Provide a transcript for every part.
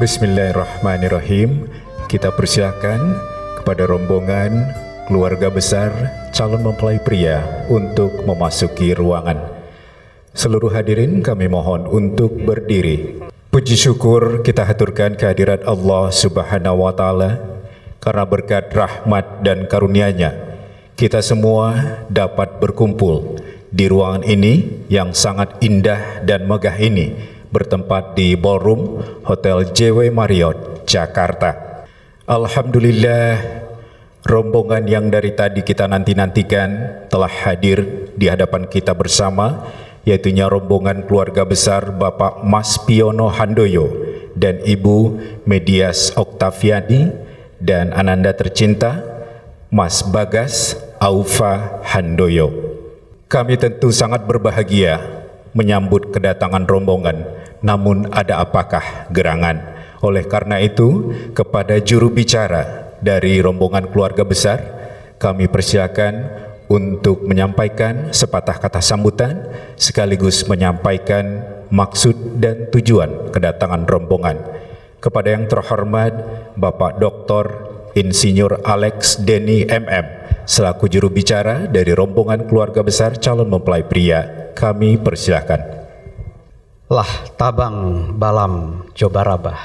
Bismillahirrahmanirrahim. Kita persilahkan kepada rombongan keluarga besar calon mempelai pria untuk memasuki ruangan. Seluruh hadirin kami mohon untuk berdiri. Puji syukur kita haturkan kehadirat Allah Subhanahu wa Ta'ala, karena berkat rahmat dan karunia-Nya kita semua dapat berkumpul di ruangan ini yang sangat indah dan megah ini, bertempat di Ballroom Hotel JW Marriott, Jakarta. Alhamdulillah, rombongan yang dari tadi kita nanti-nantikan telah hadir di hadapan kita bersama, yaitunya rombongan keluarga besar Bapak Mas Piono Handoyo dan Ibu Medias Oktaviani, dan ananda tercinta Mas Bagas Aufa Handoyo. Kami tentu sangat berbahagia menyambut kedatangan rombongan, namun ada apakah gerangan? Oleh karena itu, kepada juru bicara dari rombongan keluarga besar, kami persilakan untuk menyampaikan sepatah kata sambutan sekaligus menyampaikan maksud dan tujuan kedatangan rombongan. Kepada yang terhormat Bapak Dr. Insinyur Alex Denny MM selaku juru bicara dari rombongan keluarga besar calon mempelai pria, kami persilahkan. Lah tabang balam coba rabah,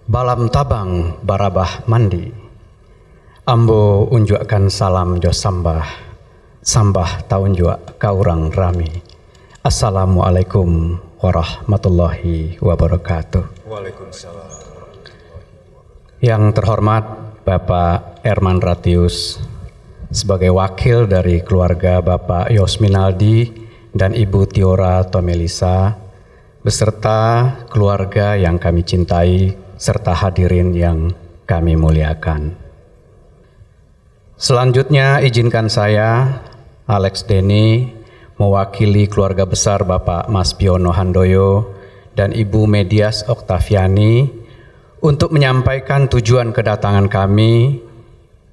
balam tabang barabah mandi, ambo unjuakan salam jo sambah, sambah taunjua kaurang rami. Assalamualaikum warahmatullahi wabarakatuh. Waalaikumsalam. Yang terhormat Bapak Erman Ratius sebagai wakil dari keluarga Bapak Yosminaldi dan Ibu Tiora Tomelisa, beserta keluarga yang kami cintai serta hadirin yang kami muliakan. Selanjutnya izinkan saya, Alex Denny, mewakili keluarga besar Bapak Mas Piono Handoyo dan Ibu Medias Oktaviani untuk menyampaikan tujuan kedatangan kami,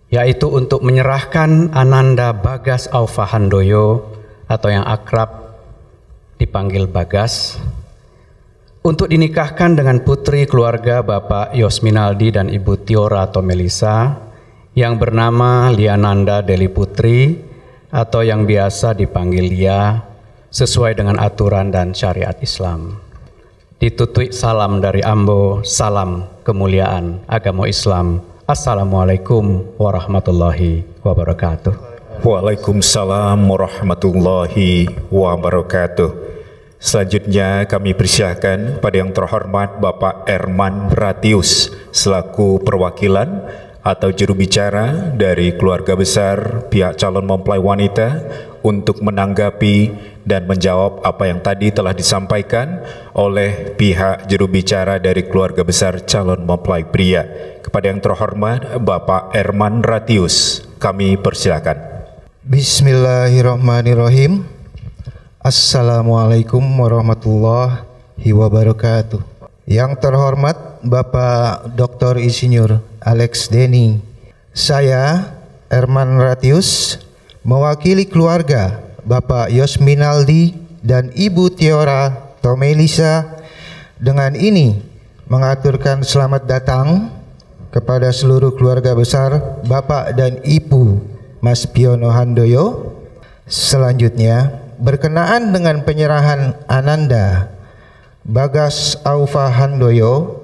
yaitu untuk menyerahkan Ananda Bagas Aufa Handoyo atau yang akrab dipanggil Bagas untuk dinikahkan dengan putri keluarga Bapak Yosminaldi dan Ibu Tiora Tomelisa yang bernama Liananda Deli Putri atau yang biasa dipanggil Lia sesuai dengan aturan dan syariat Islam. Ditutui salam dari ambo, salam kemuliaan agama Islam. Assalamualaikum warahmatullahi wabarakatuh. Waalaikumsalam warahmatullahi wabarakatuh. Selanjutnya kami persilahkan pada yang terhormat Bapak Erman Ratius selaku perwakilan atau juru bicara dari keluarga besar pihak calon mempelai wanita untuk menanggapi dan menjawab apa yang tadi telah disampaikan oleh pihak juru bicara dari keluarga besar calon mempelai pria. Kepada yang terhormat Bapak Erman Ratius, kami persilakan. Bismillahirrahmanirrahim. Assalamualaikum warahmatullahi wabarakatuh. Yang terhormat Bapak Dr. Insinyur Alex Denny, saya Erman Ratius mewakili keluarga Bapak Yosminaldi dan Ibu Tiora Tomelisa dengan ini mengaturkan selamat datang kepada seluruh keluarga besar Bapak dan Ibu Mas Piono Handoyo. Selanjutnya, berkenaan dengan penyerahan Ananda Bagas Aufa Handoyo,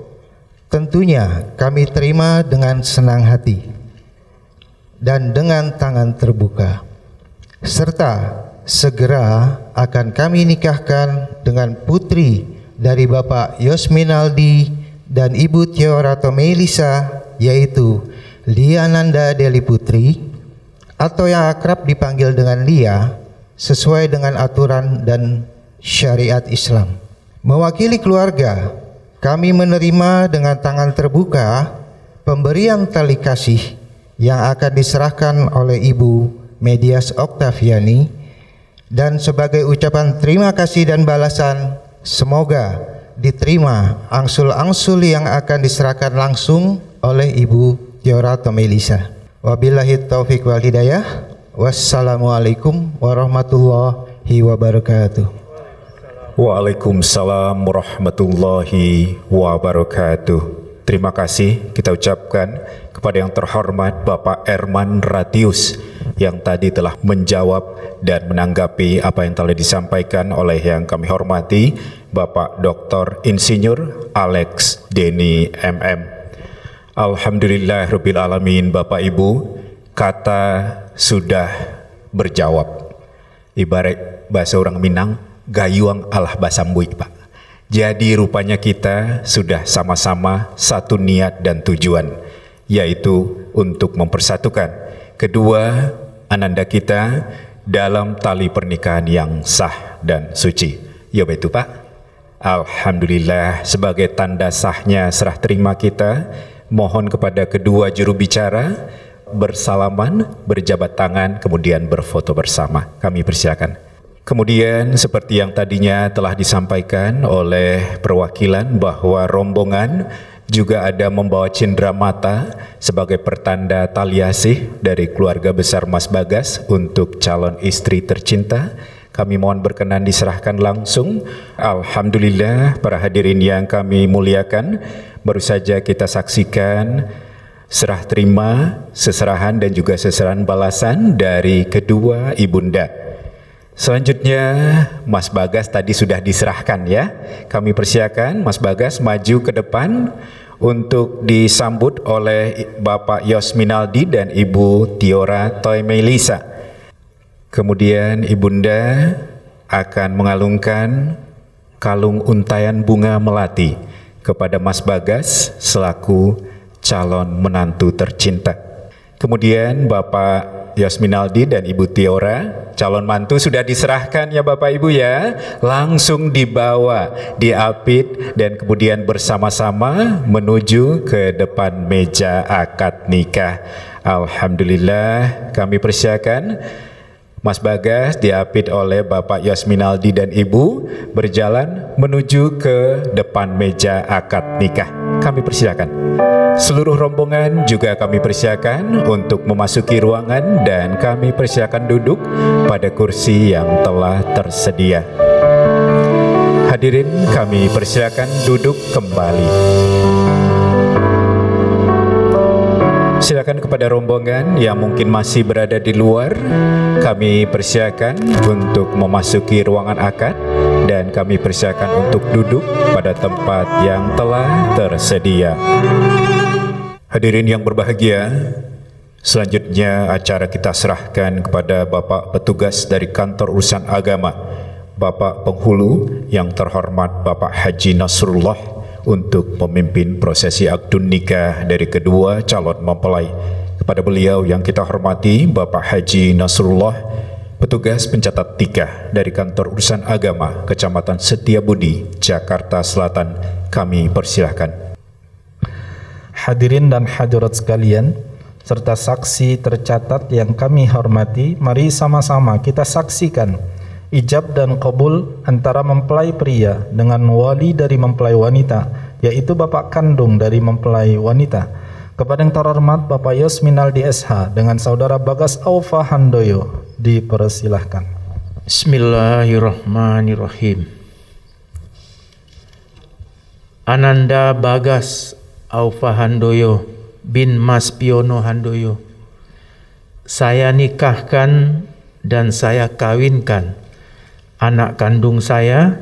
tentunya kami terima dengan senang hati dan dengan tangan terbuka, serta segera akan kami nikahkan dengan putri dari Bapak Yosminaldi dan Ibu Tiora Tomelisa, yaitu Liananda Deli Putri atau yang akrab dipanggil dengan Lia sesuai dengan aturan dan syariat Islam. Mewakili keluarga, kami menerima dengan tangan terbuka pemberian tali kasih yang akan diserahkan oleh Ibu Medias Oktaviani, dan sebagai ucapan terima kasih dan balasan, semoga diterima angsul-angsul yang akan diserahkan langsung oleh Ibu Tiora Tomelisa. Wabillahi taufik wal hidayah. Wassalamualaikum warahmatullahi wabarakatuh. Waalaikumsalam warahmatullahi wabarakatuh. Terima kasih kita ucapkan kepada yang terhormat Bapak Erman Ratius yang tadi telah menjawab dan menanggapi apa yang telah disampaikan oleh yang kami hormati Bapak Dr. Insinyur Alex Denny MM. Alhamdulillahirabbil alamin. Bapak Ibu, kata sudah berjawab. Ibarat bahasa orang Minang, gayuang alah basambui, Pak. Jadi rupanya kita sudah sama-sama satu niat dan tujuan, yaitu untuk mempersatukan kedua ananda kita dalam tali pernikahan yang sah dan suci. Ya betul, Pak. Alhamdulillah, sebagai tanda sahnya serah terima kita, mohon kepada kedua juru bicara bersalaman, berjabat tangan, kemudian berfoto bersama. Kami persilakan. Kemudian seperti yang tadinya telah disampaikan oleh perwakilan bahwa rombongan juga ada membawa cenderamata sebagai pertanda tali asih dari keluarga besar Mas Bagas untuk calon istri tercinta. Kami mohon berkenan diserahkan langsung. Alhamdulillah, para hadirin yang kami muliakan, baru saja kita saksikan serah terima, seserahan dan juga seserahan balasan dari kedua ibunda. Selanjutnya Mas Bagas tadi sudah diserahkan ya. Kami persilakan Mas Bagas maju ke depan untuk disambut oleh Bapak Yosminaldi dan Ibu Tiora Toymelisa. Kemudian Ibunda akan mengalungkan kalung untayan bunga melati kepada Mas Bagas selaku calon menantu tercinta. Kemudian Bapak Yosminaldi dan Ibu Tiora, calon mantu sudah diserahkan ya Bapak Ibu ya. Langsung dibawa, diapit dan kemudian bersama-sama menuju ke depan meja akad nikah. Alhamdulillah, kami persilakan Mas Bagas diapit oleh Bapak Yosminaldi dan Ibu berjalan menuju ke depan meja akad nikah. Kami persilakan. Seluruh rombongan juga kami persilakan untuk memasuki ruangan dan kami persilakan duduk pada kursi yang telah tersedia. Hadirin kami persilakan duduk kembali. Silakan kepada rombongan yang mungkin masih berada di luar, kami persilakan untuk memasuki ruangan akad dan kami persilakan untuk duduk pada tempat yang telah tersedia. Hadirin yang berbahagia, selanjutnya acara kita serahkan kepada Bapak petugas dari Kantor Urusan Agama, Bapak Penghulu yang terhormat Bapak Haji Nasrullah untuk memimpin prosesi akdun nikah dari kedua calon mempelai. Kepada beliau yang kita hormati Bapak Haji Nasrullah, petugas pencatat nikah dari Kantor Urusan Agama Kecamatan Setiabudi, Jakarta Selatan, kami persilahkan. Hadirin dan hadirat sekalian, serta saksi tercatat yang kami hormati, mari sama-sama kita saksikan ijab dan qabul antara mempelai pria dengan wali dari mempelai wanita, yaitu bapak kandung dari mempelai wanita. Kepada yang terhormat Bapak Yosminaldi SH dengan saudara Bagas Aufa Handoyo, dipersilahkan. Bismillahirrahmanirrahim. Ananda Bagas Aufa Handoyo bin Mas Piono Handoyo, saya nikahkan dan saya kawinkan anak kandung saya,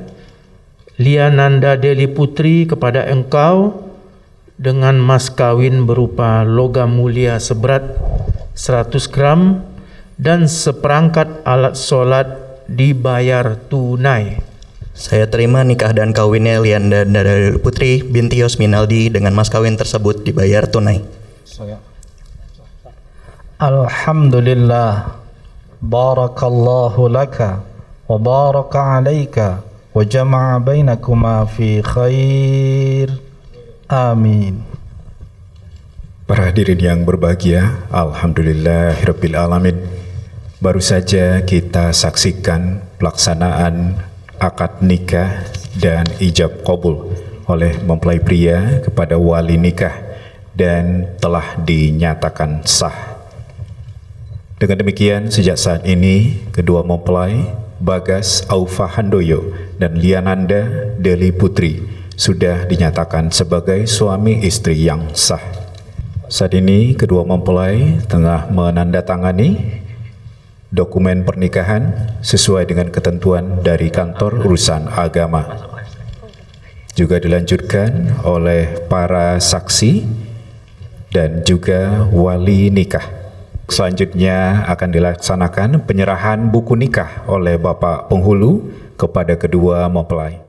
Liananda Deli Putri, kepada engkau dengan mas kawin berupa logam mulia seberat 100 gram dan seperangkat alat sholat dibayar tunai. Saya terima nikah dan kawinnya Lianda Deli Putri binti Yosminaldi dengan mas kawin tersebut dibayar tunai. Alhamdulillah, barakallahu laka wa baraka alaika wa jama'a bainakuma fi khair. Amin. Para hadirin yang berbahagia, alhamdulillahirabbil alamin. Baru saja kita saksikan pelaksanaan akad nikah dan ijab qabul oleh mempelai pria kepada wali nikah dan telah dinyatakan sah. Dengan demikian, sejak saat ini kedua mempelai Bagas Aufa Handoyo dan Liananda Deli Putri sudah dinyatakan sebagai suami istri yang sah. Saat ini kedua mempelai tengah menandatangani dokumen pernikahan sesuai dengan ketentuan dari Kantor Urusan Agama. Juga dilanjutkan oleh para saksi dan juga wali nikah. Selanjutnya akan dilaksanakan penyerahan buku nikah oleh Bapak Penghulu kepada kedua mempelai.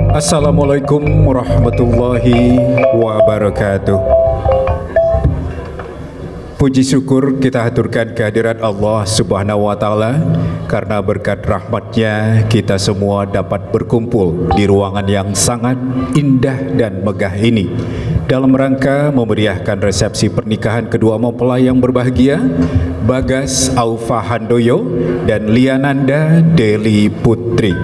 Assalamualaikum warahmatullahi wabarakatuh. Puji syukur kita haturkan kehadirat Allah Subhanahu wa Ta'ala, karena berkat rahmatnya kita semua dapat berkumpul di ruangan yang sangat indah dan megah ini dalam rangka memeriahkan resepsi pernikahan kedua mempelai yang berbahagia, Bagas Aufa Handoyo dan Liananda Deli Putri.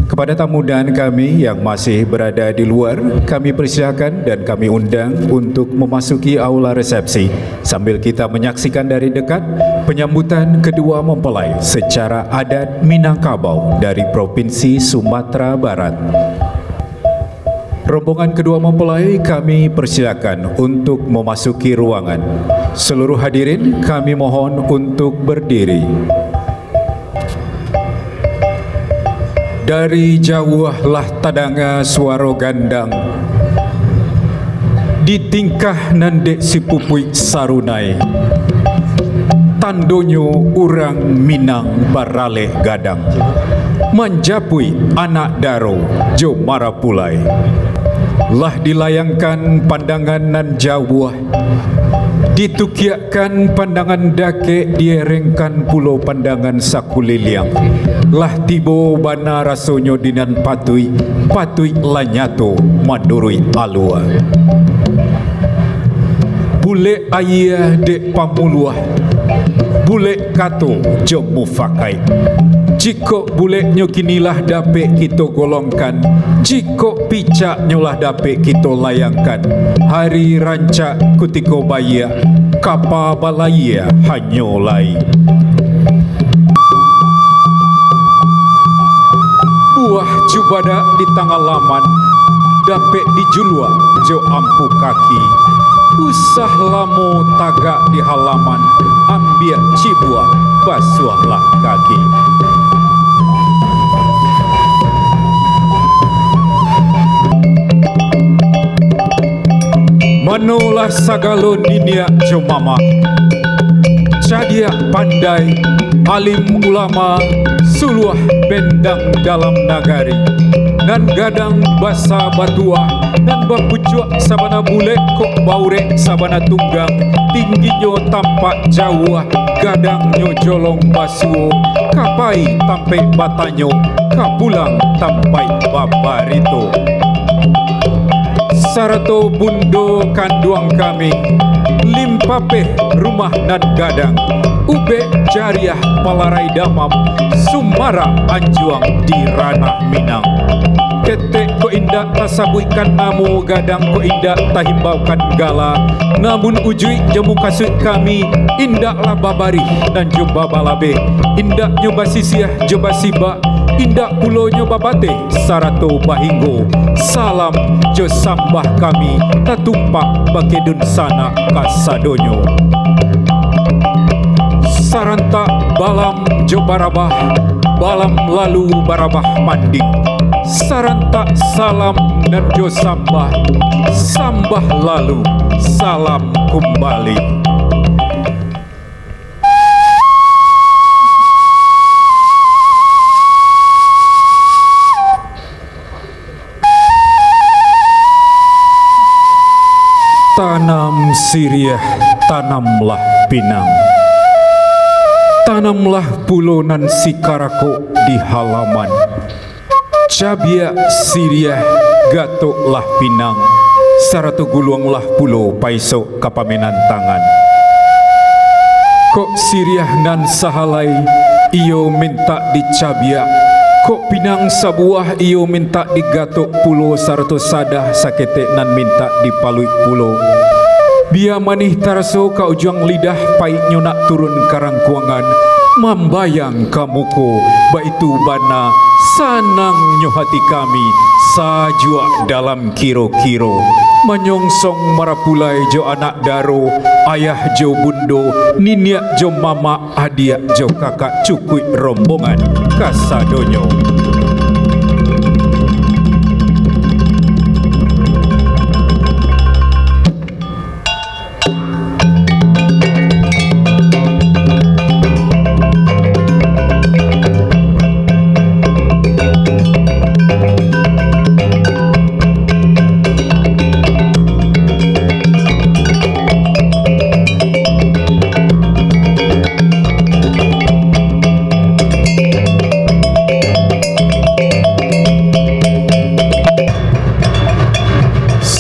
Kepada tamu dan kami yang masih berada di luar, kami persilakan dan kami undang untuk memasuki aula resepsi sambil kita menyaksikan dari dekat penyambutan kedua mempelai secara adat Minangkabau dari Provinsi Sumatera Barat. Rombongan kedua mempelai kami persilakan untuk memasuki ruangan. Seluruh hadirin kami mohon untuk berdiri. Dari jauhlah tadanga suara gandang, di tingkah nandek si pupui sarunai, tandonyo urang Minang barale gadang, manjapui anak daro jo marapulai. Lah dilayangkan pandangan nan jauh, ditukiakan pandangan dake, dierengkan pulau pandangan sakuliliang. Lah tibo bana rasonyo dinan patui, patui lanyato madurui alua. Bule ayah dek pamuluah, bule kato jom mufakai. Jiko bule nyokinilah dape kita golongkan, jiko picak nyolah dape kita layangkan. Hari rancak kutiko baya, kapa balaya hanyolai. Buah cubada di tangalaman, dape dijulua jo ampu kaki. Usah lamo tagak di halaman, ambil cibua basuhlah kaki. Manolah sagalo ninia jo mama, cadia pandai alim ulama, suluah bendang dalam nagari, nan gadang basa batua, nan bapucuk sabana bule kok baure sabana tunggang, tingginyo tampak jauh, gadangnya jolong basuo, kapai tampai batanyo, kapulang tampai babarito. Sarato bundo kanduang kami, limpapeh rumah nan gadang, ube jariah palarai damam, sumara anjuang di ranah Minang. Ketek ko indah tasabuikan namo, gadang ko indah tahimbaukan gala, namun ujui jamu kasut kami, indahlah babari dan coba balabe, indah nyoba sisiah coba siba, indah pulau nyoba bate, sarato bahinggo, salam jo sambah kami, tatumpak bakedun sana kasadonyo. Saranta balam jo barabah, balam lalu barabah mandi, saranta salam dan jo sambah, sambah lalu salam kembali. Tanam siriah, tanamlah pinang, tanamlah pulonan sikarako di halaman. Cabia siriah, gatoklah pinang, saratu guluanglah pulo paiso kapamenan tangan. Kok siriah nan sahalai, iyo minta dicabia, kok pinang sabuah iyo minta digatok pulo, saratu sadah sakete nan minta dipalui pulo. Bia manih tarso ka ujung lidah pai nyonak turun karang kuangan, Mambayang kamuko baitu bana sanang nyohati kami sajua dalam kiro-kiro. Menyongsong marapulai jo anak daro, ayah jo bundo, niniak jo mama, adiak jo kakak cukui rombongan kasadonyo.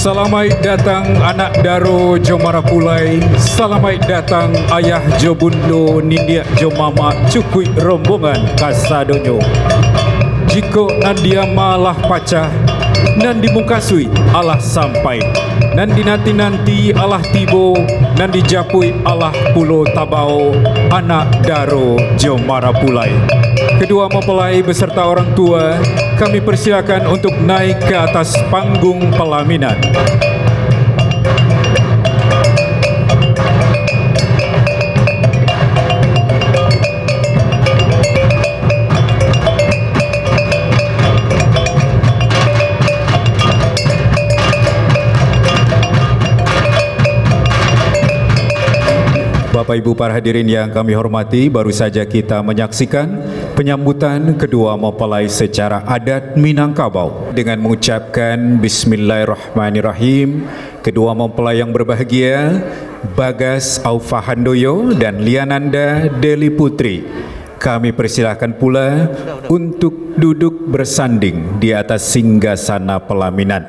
Selamat datang anak daro jo marapulai, selamat datang ayah jo bundo, nindiak jo mama, cukui rombongan kasadonyo. Jiko nandia malah pacah, nan dimungkasui Allah sampai, nan dinanti-nanti Allah tibo, nan dijapui Allah pulo tabao, anak daro jo marapulai. Kedua mempelai beserta orang tua kami persilakan untuk naik ke atas panggung pelaminan. Bapak Ibu para hadirin yang kami hormati, baru saja kita menyaksikan penyambutan kedua mempelai secara adat Minangkabau dengan mengucapkan Bismillahirrahmanirrahim. Kedua mempelai yang berbahagia, Bagas Aufa Handoyo dan Liananda Deli Putri, kami persilahkan pula untuk duduk bersanding di atas singgasana pelaminan.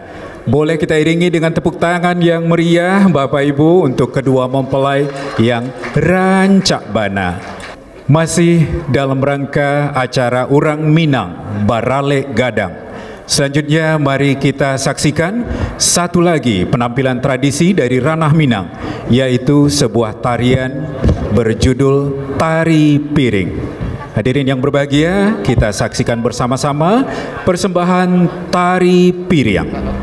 Boleh kita iringi dengan tepuk tangan yang meriah Bapak Ibu untuk kedua mempelai yang rancak bana. Masih dalam rangka acara Urang Minang Barale Gadang. Selanjutnya mari kita saksikan satu lagi penampilan tradisi dari ranah Minang, yaitu sebuah tarian berjudul Tari Piring. Hadirin yang berbahagia, kita saksikan bersama-sama persembahan Tari Piring.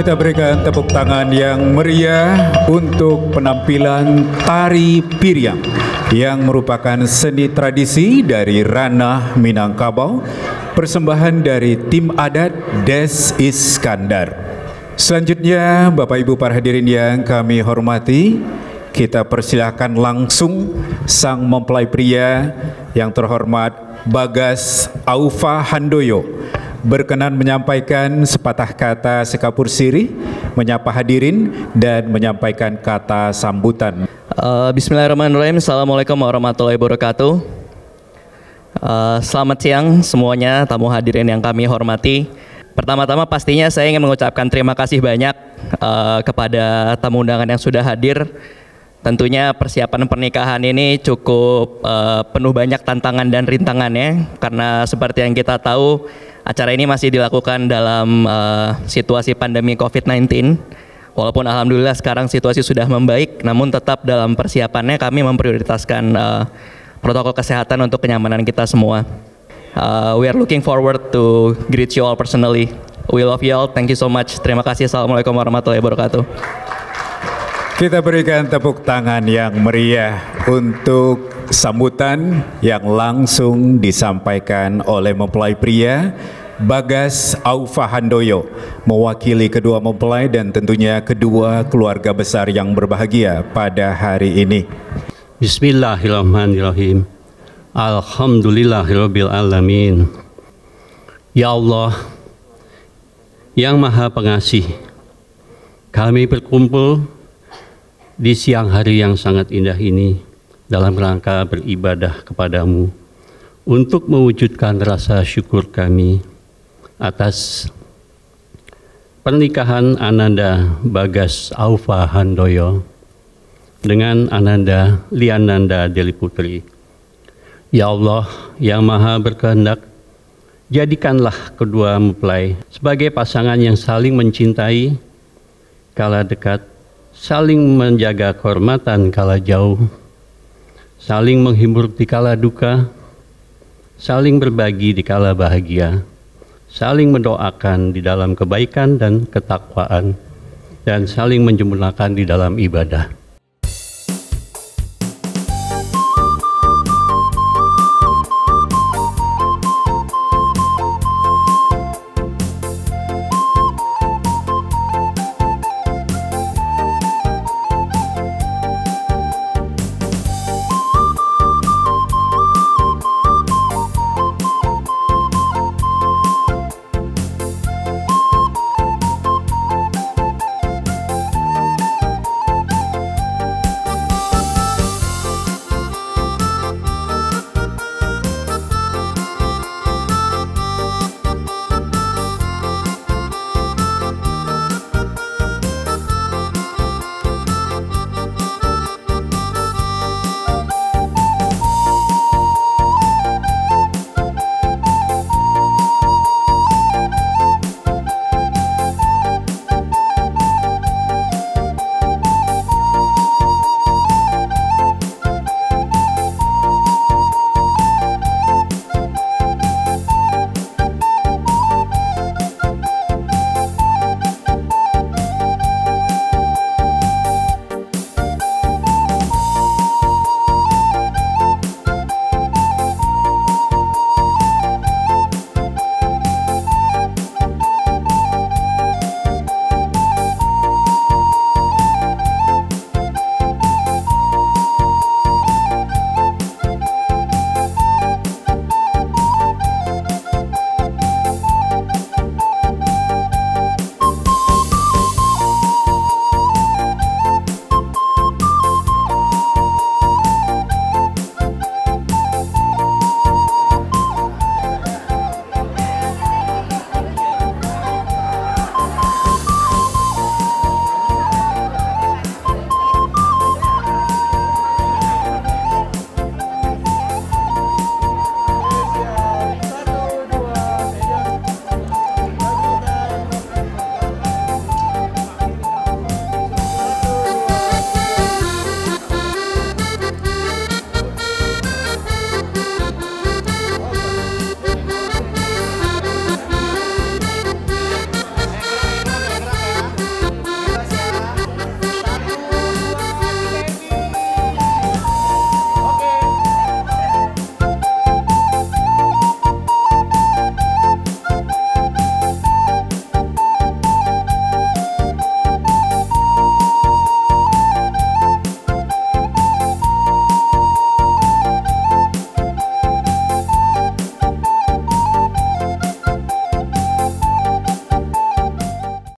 Kita berikan tepuk tangan yang meriah untuk penampilan Tari Piring yang merupakan seni tradisi dari ranah Minangkabau, persembahan dari tim adat Des Iskandar. Selanjutnya Bapak Ibu para hadirin yang kami hormati, kita persilahkan langsung sang mempelai pria yang terhormat Bagas Aufa Handoyo berkenan menyampaikan sepatah kata sekapur siri, menyapa hadirin dan menyampaikan kata sambutan. Bismillahirrahmanirrahim. Assalamualaikum warahmatullahi wabarakatuh. Selamat siang semuanya, tamu hadirin yang kami hormati. Pertama-tama pastinya saya ingin mengucapkan terima kasih banyak kepada tamu undangan yang sudah hadir. Tentunya persiapan pernikahan ini cukup penuh banyak tantangan dan rintangannya, karena seperti yang kita tahu acara ini masih dilakukan dalam situasi pandemi COVID-19. Walaupun alhamdulillah sekarang situasi sudah membaik, namun tetap dalam persiapannya kami memprioritaskan protokol kesehatan untuk kenyamanan kita semua. We are looking forward to greet you all personally. We love you all. Thank you so much. Terima kasih. Assalamualaikum warahmatullahi wabarakatuh. Kita berikan tepuk tangan yang meriah untuk sambutan yang langsung disampaikan oleh mempelai pria Bagas Aufa Handoyo, mewakili kedua mempelai dan tentunya kedua keluarga besar yang berbahagia pada hari ini. Bismillahirrahmanirrahim. Alhamdulillahirabbil alamin. Ya Allah yang Maha Pengasih, kami berkumpul di siang hari yang sangat indah ini dalam rangka beribadah kepadamu untuk mewujudkan rasa syukur kami atas pernikahan Ananda Bagas Aufa Handoyo dengan Ananda Liananda Deli Putri. Ya Allah yang Maha Berkehendak, jadikanlah kedua mempelai sebagai pasangan yang saling mencintai kala dekat, saling menjaga kehormatan kala jauh, saling menghibur di kala duka, saling berbagi di kala bahagia, saling mendoakan di dalam kebaikan dan ketakwaan, dan saling menyempurnakan di dalam ibadah.